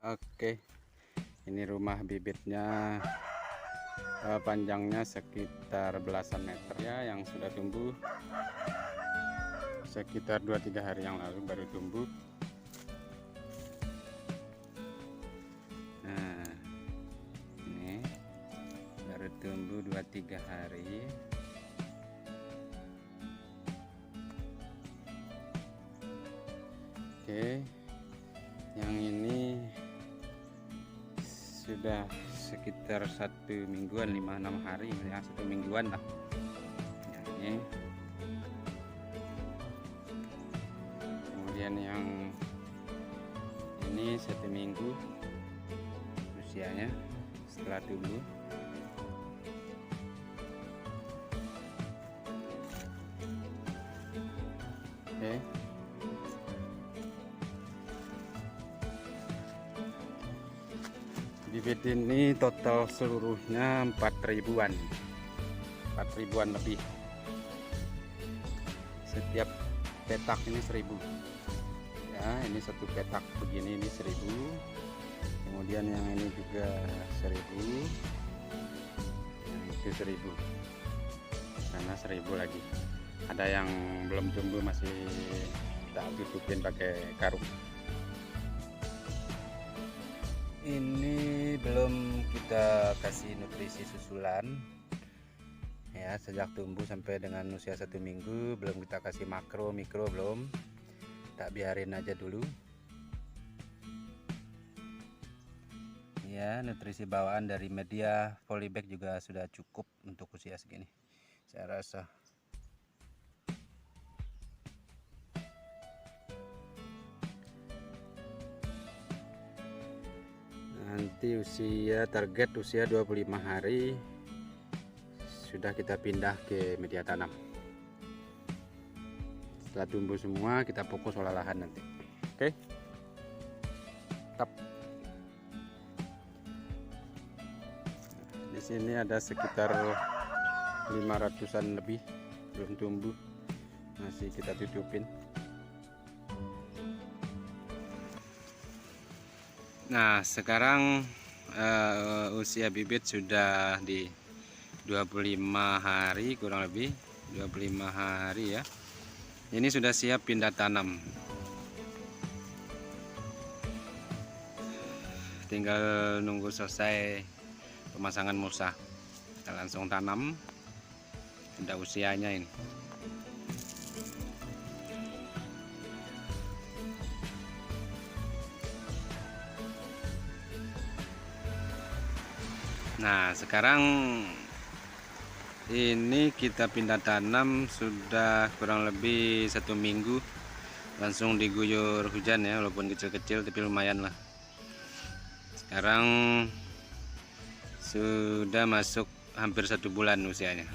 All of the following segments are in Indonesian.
Oke, ini rumah bibitnya, panjangnya sekitar belasan meter ya, yang sudah tumbuh sekitar 2-3 hari yang lalu baru tumbuh. Nah, ini baru tumbuh 2-3 hari. Oke, yang ini sudah sekitar 1 mingguan, 5-6 hari ya, 1 mingguan lah ya, ini. Kemudian yang ini 1 minggu usianya setelah tumbuh. Oke, bibit ini total seluruhnya 4 ribuan lebih. Setiap petak ini 1000 ya, ini satu petak begini, ini 1000. Kemudian yang ini juga 1000, yang itu 1000, karena 1000 lagi. Ada yang belum tumbuh, masih tak tutupin pakai karung. Ini belum kita kasih nutrisi susulan ya, sejak tumbuh sampai dengan usia 1 minggu belum kita kasih makro mikro, belum. Tak biarin aja dulu ya. Nutrisi bawaan dari media polybag juga sudah cukup untuk usia segini, saya rasa. Nanti target usia 25 hari sudah kita pindah ke media tanam. Setelah tumbuh semua kita fokus olah lahan nanti. Oke, tap. Di sini ada sekitar 500-an lebih belum tumbuh, masih kita tutupin. Nah, sekarang usia bibit sudah di 25 hari, kurang lebih 25 hari ya. Ini sudah siap pindah tanam. Tinggal nunggu selesai pemasangan mulsa, kita langsung tanam. Sudah usianya ini. Nah, sekarang ini kita pindah tanam sudah kurang lebih 1 minggu, langsung diguyur hujan ya, walaupun kecil-kecil tapi lumayan lah. Sekarang sudah masuk hampir 1 bulan usianya.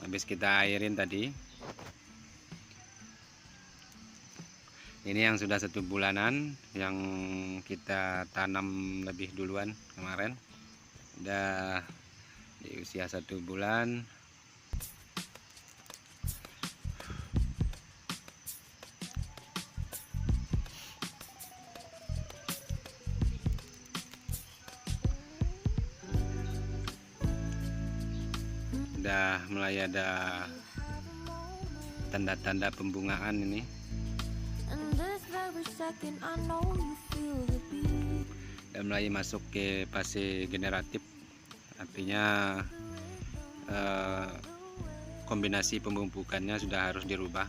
Habis kita airin tadi. Ini yang sudah 1 bulanan, yang kita tanam lebih duluan kemarin. Udah di usia 1 bulan. Udah mulai ada tanda-tanda pembungaan ini. Dan mulai masuk ke fase generatif, artinya kombinasi pemupukannya sudah harus dirubah.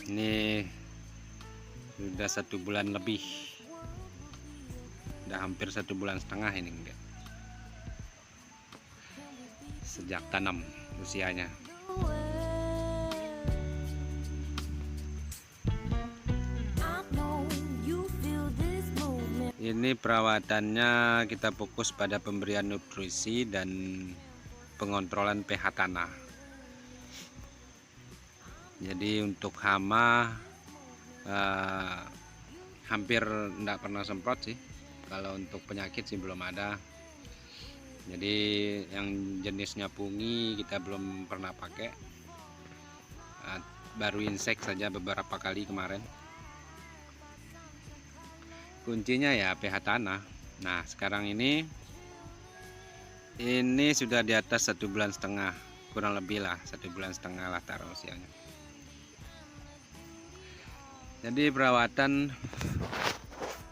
Ini sudah 1 bulan lebih, udah hampir 1,5 bulan ini enggak, sejak tanam usianya. Ini perawatannya kita fokus pada pemberian nutrisi dan pengontrolan pH tanah. Jadi untuk hama hampir tidak pernah semprot sih. Kalau untuk penyakit sih belum ada. Jadi yang jenisnya pungi kita belum pernah pakai, baru insek saja beberapa kali kemarin. Kuncinya ya pH tanah. Nah sekarang ini sudah di atas 1,5 bulan, kurang lebih lah 1,5 bulan lah taruh usianya. Jadi perawatan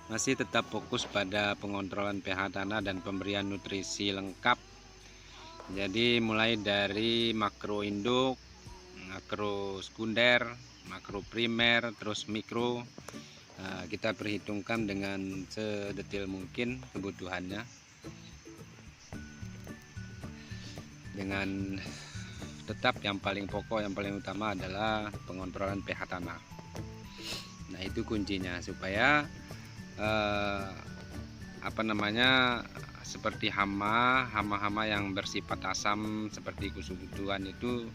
masih tetap fokus pada pengontrolan pH tanah dan pemberian nutrisi lengkap. Jadi mulai dari makro induk, makro sekunder, makro primer, terus mikro, kita perhitungkan dengan sedetail mungkin kebutuhannya, dengan tetap yang paling pokok, yang paling utama adalah pengontrolan pH tanah. Nah itu kuncinya, supaya seperti hama-hama yang bersifat asam seperti kusu-kusuan itu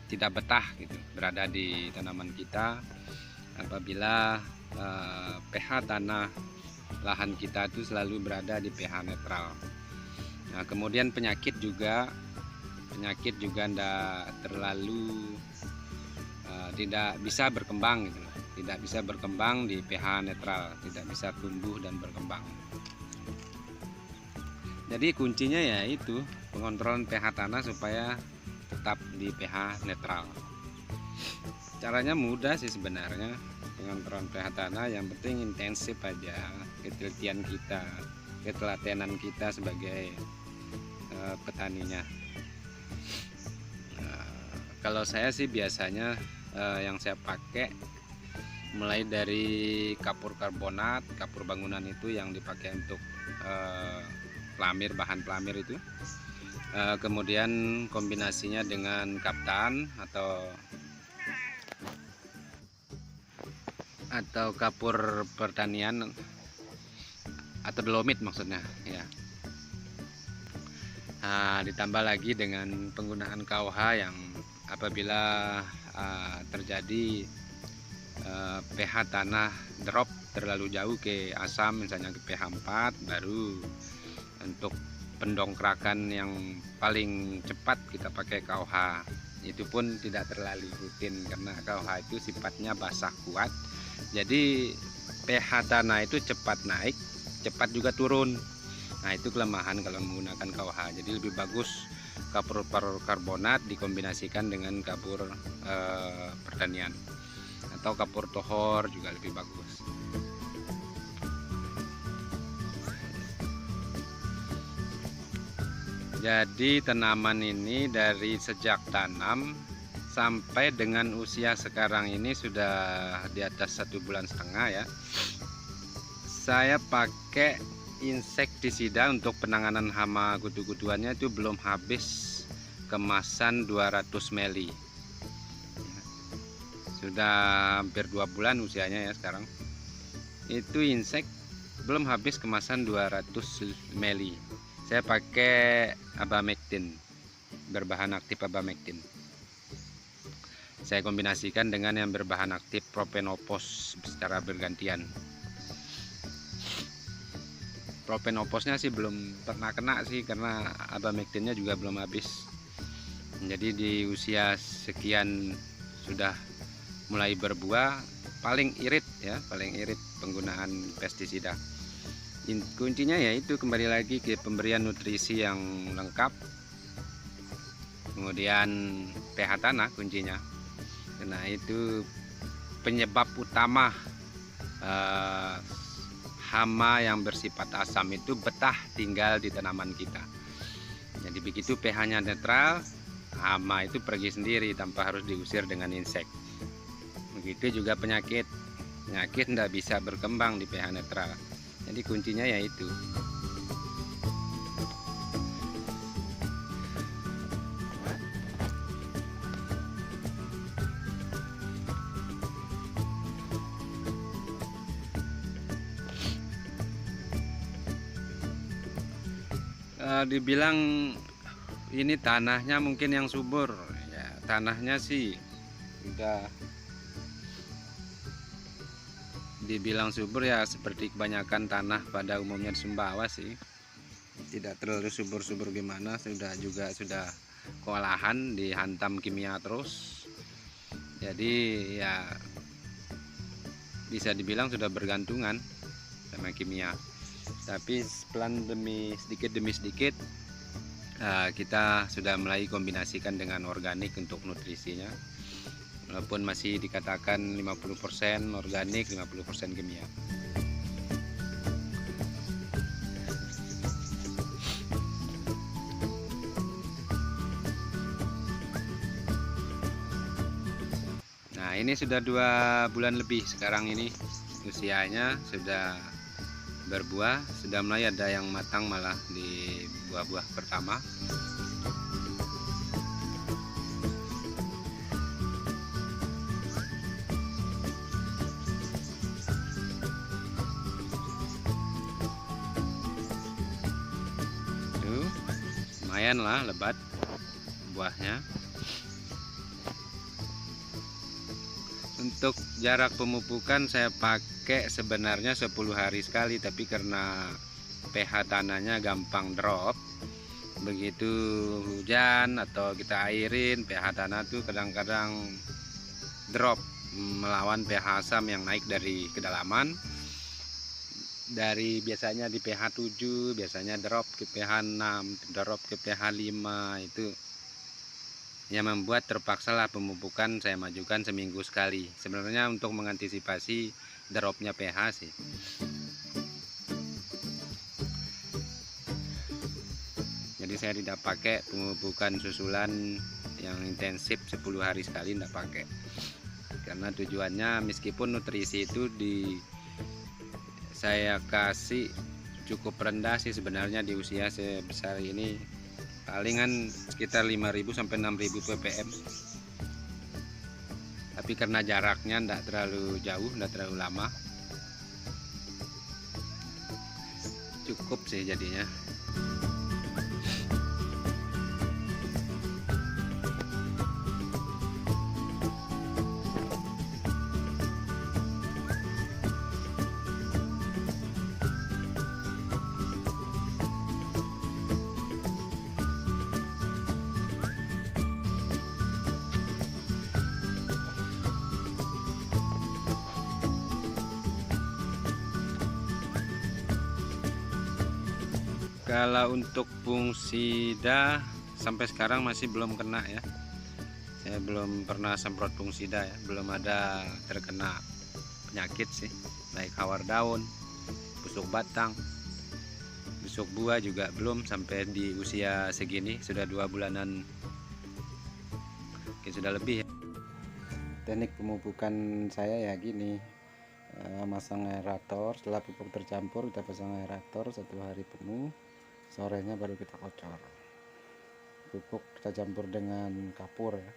tidak betah gitu berada di tanaman kita apabila pH tanah lahan kita itu selalu berada di pH netral. Nah kemudian penyakit juga tidak bisa berkembang gitu, tidak bisa berkembang di pH netral, tidak bisa tumbuh dan berkembang. Jadi kuncinya ya itu pengontrolan pH tanah supaya tetap di pH netral. Caranya mudah sih sebenarnya, pengontrolan pH tanah, yang penting intensif aja ketelitian kita, ketelatenan kita sebagai petaninya. Kalau saya sih biasanya yang saya pakai mulai dari kapur karbonat, kapur bangunan itu yang dipakai untuk pelamir, bahan pelamir itu, kemudian kombinasinya dengan kaptan atau kapur pertanian atau dolomit maksudnya ya. Ditambah lagi dengan penggunaan KOH yang apabila terjadi pH tanah drop terlalu jauh ke asam, misalnya ke pH 4, baru untuk pendongkrakan yang paling cepat kita pakai KOH. Itu pun tidak terlalu rutin karena KOH itu sifatnya basah kuat, jadi pH tanah itu cepat naik, cepat juga turun. Nah itu kelemahan kalau menggunakan KOH. Jadi lebih bagus kapur karbonat dikombinasikan dengan kapur pertanian, atau kapur tohor juga lebih bagus. Jadi tanaman ini dari sejak tanam sampai dengan usia sekarang ini sudah di atas 1,5 bulan ya. Saya pakai insektisida untuk penanganan hama kutu-kutuannya itu belum habis kemasan 200 ml. Sudah hampir 2 bulan usianya ya sekarang. Itu insek belum habis kemasan 200 ml. Saya pakai abamectin, berbahan aktif abamectin. Saya kombinasikan dengan yang berbahan aktif propenopos secara bergantian. Propenoposnya sih belum pernah kena sih, karena abamectinnya juga belum habis. Jadi di usia sekian sudah mulai berbuah, paling irit penggunaan pestisida. Kuncinya yaitu kembali lagi ke pemberian nutrisi yang lengkap, kemudian pH tanah kuncinya. Nah itu penyebab utama hama yang bersifat asam itu betah tinggal di tanaman kita. Jadi begitu pH-nya netral, hama itu pergi sendiri tanpa harus diusir dengan insek. Begitu juga penyakit tidak bisa berkembang di pH netral. Jadi kuncinya yaitu dibilang ini tanahnya mungkin yang subur ya, tanahnya sih udah dibilang subur ya, seperti kebanyakan tanah pada umumnya di Sumbawa sih. tidak terlalu subur-subur gimana, sudah kewalahan dihantam kimia terus. Jadi ya bisa dibilang sudah bergantungan sama kimia. Tapi pelan sedikit demi sedikit kita sudah mulai kombinasikan dengan organik untuk nutrisinya. Walaupun masih dikatakan 50% organik, 50% kimia. Nah, ini sudah 2 bulan lebih sekarang ini usianya, sudah berbuah, sudah mulai ada yang matang malah di buah-buah pertama. Tuh, lumayan lah lebat buahnya. Untuk jarak pemupukan saya pakai sebenarnya 10 hari sekali, tapi karena pH tanahnya gampang drop, begitu hujan atau kita airin, pH tanah tuh kadang-kadang drop melawan pH asam yang naik dari kedalaman. Dari biasanya di pH 7, biasanya drop ke pH 6, drop ke pH 5, itu yang membuat terpaksalah pemupukan saya majukan seminggu sekali. Sebenarnya untuk mengantisipasi dropnya pH sih. Jadi saya tidak pakai pemupukan susulan yang intensif 10 hari sekali, tidak pakai. Karena tujuannya meskipun nutrisi itu saya kasih cukup rendah sih sebenarnya di usia sebesar ini, palingan sekitar 5.000 sampai 6.000 ppm. Tapi karena jaraknya tidak terlalu jauh, tidak terlalu lama, cukup sih jadinya. Kalau untuk fungsida sampai sekarang masih belum kena ya. Saya belum pernah semprot fungsida ya, belum ada terkena penyakit sih, baik hawar daun, busuk batang, busuk buah juga belum sampai di usia segini, sudah 2 bulanan, oke, sudah lebih ya. Teknik pemupukan saya ya gini, masang aerator, setelah pupuk tercampur kita pasang aerator 1 hari penuh, sorenya baru kita kocor. Pupuk kita campur dengan kapur ya,